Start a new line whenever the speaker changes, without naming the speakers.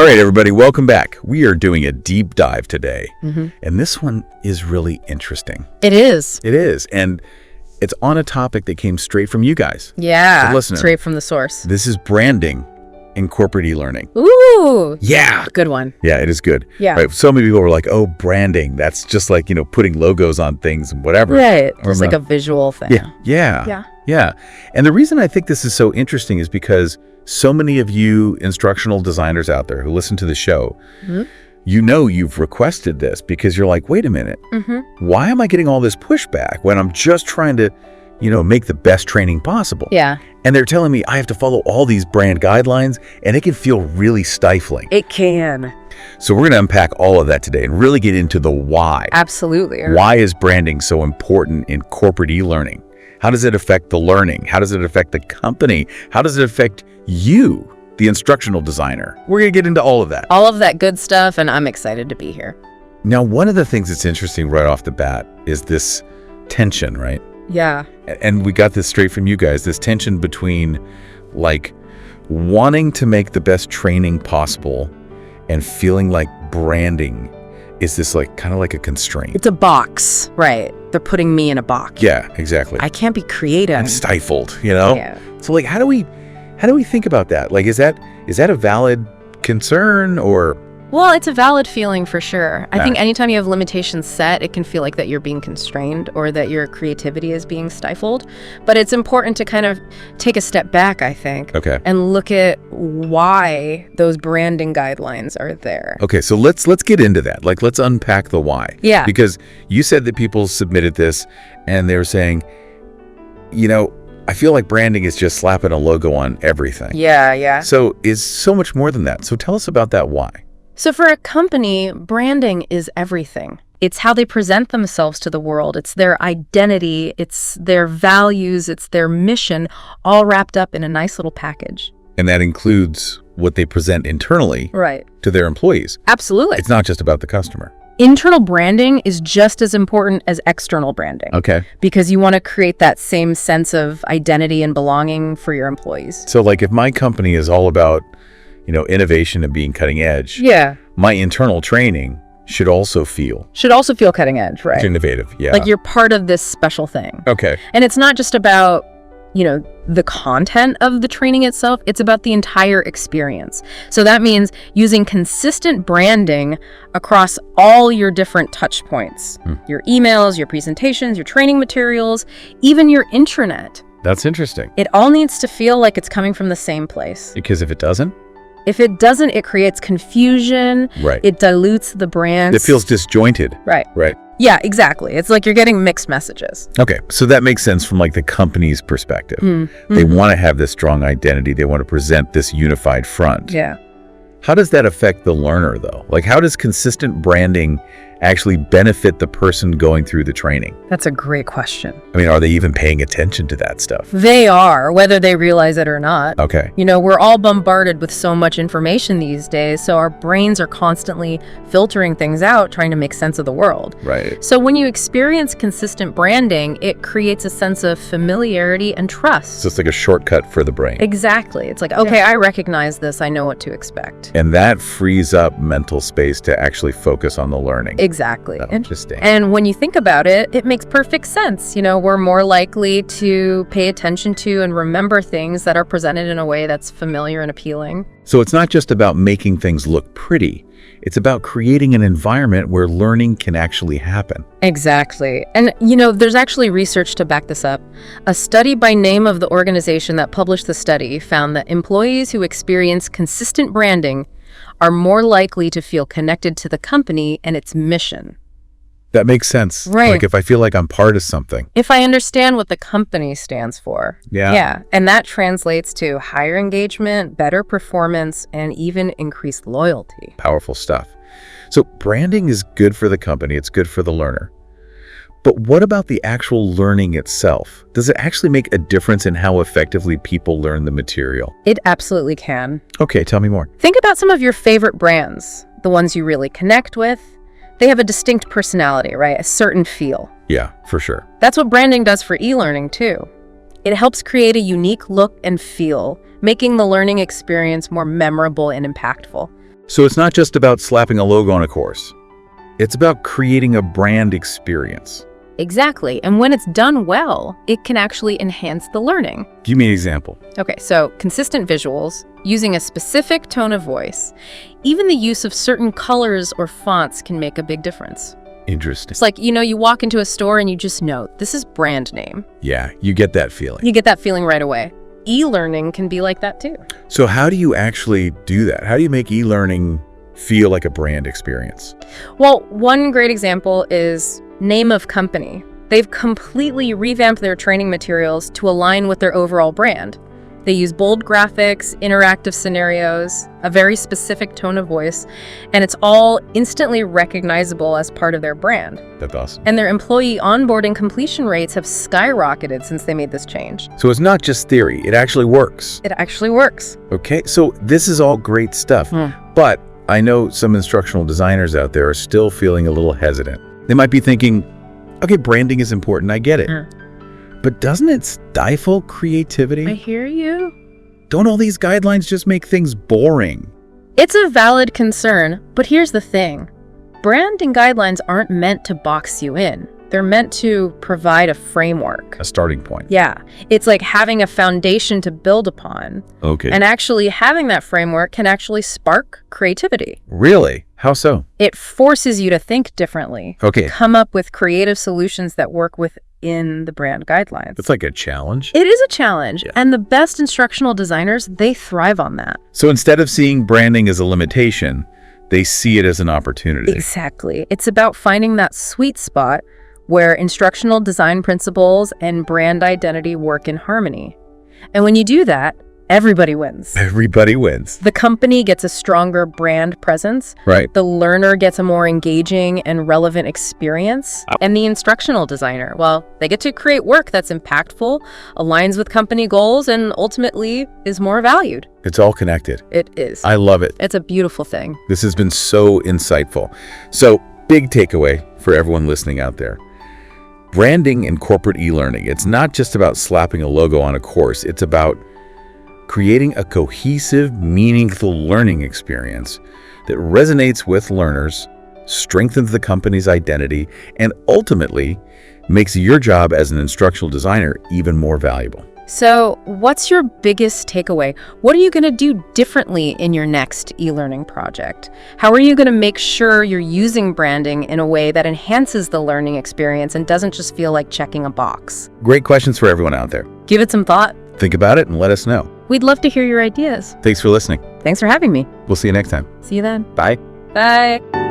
right, everybody, welcome back. We are doing a deep dive today, and this one is really interesting.
It is.
It is, and it's on a topic that came straight from you guys.
Yeah,
listen,
straight from the source.
This is branding in corporate e-learning.
Ooh.
Yeah.
Good one.
Yeah, it is good.
Yeah.
Right? So many people were like, oh, branding, that's just like, putting logos on things and whatever.
Right. Just like a visual thing.
Yeah. And the reason I think this is so interesting is because so many of you instructional designers out there who listen to the show, you've requested this because you're like, wait a minute, why am I getting all this pushback when I'm just trying to, make the best training possible?
Yeah.
And they're telling me I have to follow all these brand guidelines, and it can feel really stifling.
It can.
So we're going to unpack all of that today and really get into the why.
Absolutely.
Why is branding so important in corporate e-learning? How does it affect the learning? How does it affect the company? How does it affect you, the instructional designer? We're going to get into all of that.
All of that good stuff, and I'm excited to be here.
Now, one of the things that's interesting right off the bat is this tension, right?
Yeah.
And we got this straight from you guys, this tension between like wanting to make the best training possible and feeling like branding is this like kind of like a constraint.
It's a box, right? They're putting me in a box.
Yeah, exactly.
I can't be creative.
And stifled, Yeah. So like, how do we think about that? Like, is that a valid concern or?
Well, it's a valid feeling for sure. I think anytime you have limitations set, it can feel like that you're being constrained or that your creativity is being stifled. But it's important to kind of take a step back, I think, and look at why those branding guidelines are there.
Okay, so let's get into that. Like, let's unpack the why.
Yeah.
Because you said that people submitted this and they were saying, I feel like branding is just slapping a logo on everything.
Yeah.
So it's so much more than that. So tell us about that why.
So for a company, branding is everything. It's how they present themselves to the world. It's their identity. It's their values. It's their mission, all wrapped up in a nice little package.
And that includes what they present internally to their employees.
Absolutely.
It's not just about the customer.
Internal branding is just as important as external branding.
Okay.
Because you want to create that same sense of identity and belonging for your employees.
So like if my company is all about innovation and being cutting edge.
Yeah.
My internal training should also feel
cutting edge, right?
Innovative, yeah.
Like you're part of this special thing.
Okay.
And it's not just about, the content of the training itself, it's about the entire experience. So that means using consistent branding across all your different touch points. Your emails, your presentations, your training materials, even your intranet.
That's interesting.
It all needs to feel like it's coming from the same place.
Because if it doesn't,
it creates confusion.
Right.
It dilutes the brand.
It feels disjointed.
Right.
Right.
Yeah, exactly. It's like you're getting mixed messages.
Okay. So that makes sense from like the company's perspective. They want to have this strong identity. They want to present this unified front.
Yeah.
How does that affect the learner though? Like how does consistent branding actually benefit the person going through the training?
That's a great question.
I mean, are they even paying attention to that stuff?
They are, whether they realize it or not.
Okay.
We're all bombarded with so much information these days, so our brains are constantly filtering things out, trying to make sense of the world.
Right.
So when you experience consistent branding, it creates a sense of familiarity and trust.
So it's like a shortcut for the brain.
Exactly. It's like, okay, I recognize this. I know what to expect.
And that frees up mental space to actually focus on the learning.
Exactly.
Interesting.
And when you think about it, it makes perfect sense. We're more likely to pay attention to and remember things that are presented in a way that's familiar and appealing.
So it's not just about making things look pretty. It's about creating an environment where learning can actually happen.
Exactly. And, there's actually research to back this up. A study by name of the organization that published the study found that employees who experience consistent branding are more likely to feel connected to the company and its mission.
That makes sense.
Right.
Like if I feel like I'm part of something.
If I understand what the company stands for.
Yeah.
Yeah. And that translates to higher engagement, better performance, and even increased loyalty.
Powerful stuff. So branding is good for the company. It's good for the learner. But what about the actual learning itself? Does it actually make a difference in how effectively people learn the material?
It absolutely can.
Okay, tell me more.
Think about some of your favorite brands, the ones you really connect with. They have a distinct personality, right? A certain feel.
Yeah, for sure.
That's what branding does for e-learning too. It helps create a unique look and feel, making the learning experience more memorable and impactful.
So it's not just about slapping a logo on a course. It's about creating a brand experience.
Exactly. And when it's done well, it can actually enhance the learning.
Give me an example.
Okay, so consistent visuals, using a specific tone of voice, even the use of certain colors or fonts can make a big difference.
Interesting.
It's like, you walk into a store and you just know, this is brand name.
Yeah, you get that feeling.
You get that feeling right away. E-learning can be like that too.
So how do you actually do that? How do you make e-learning feel like a brand experience?
Well, one great example is name of company. They've completely revamped their training materials to align with their overall brand. They use bold graphics, interactive scenarios, a very specific tone of voice, and it's all instantly recognizable as part of their brand.
That's awesome.
And their employee onboarding completion rates have skyrocketed since they made this change.
So it's not just theory, it actually works.
It actually works.
Okay, so this is all great stuff, but I know some instructional designers out there are still feeling a little hesitant. They might be thinking, okay, branding is important, I get it. But doesn't it stifle creativity?
I hear you.
Don't all these guidelines just make things boring?
It's a valid concern, but here's the thing. Branding guidelines aren't meant to box you in. They're meant to provide a framework.
A starting point.
Yeah, it's like having a foundation to build upon.
Okay.
And actually having that framework can actually spark creativity.
Really? How so?
It forces you to think differently.
Okay.
Come up with creative solutions that work within the brand guidelines.
It's like a challenge.
It is a challenge,
Yeah.
and the best instructional designers, they thrive on that.
So instead of seeing branding as a limitation, they see it as an opportunity.
Exactly. It's about finding that sweet spot where instructional design principles and brand identity work in harmony. And when you do that, everybody wins.
Everybody wins.
The company gets a stronger brand presence.
Right.
The learner gets a more engaging and relevant experience. And the instructional designer, well, they get to create work that's impactful, aligns with company goals, and ultimately is more valued.
It's all connected.
It is.
I love it.
It's a beautiful thing.
This has been so insightful. So, big takeaway for everyone listening out there. Branding in corporate e-learning, it's not just about slapping a logo on a course. It's about creating a cohesive, meaningful learning experience that resonates with learners, strengthens the company's identity, and ultimately makes your job as an instructional designer even more valuable.
So, what's your biggest takeaway? What are you going to do differently in your next e-learning project? How are you going to make sure you're using branding in a way that enhances the learning experience and doesn't just feel like checking a box?
Great questions for everyone out there.
Give it some thought.
Think about it and let us know.
We'd love to hear your ideas.
Thanks for listening.
Thanks for having me.
We'll see you next time.
See you then.
Bye.
Bye.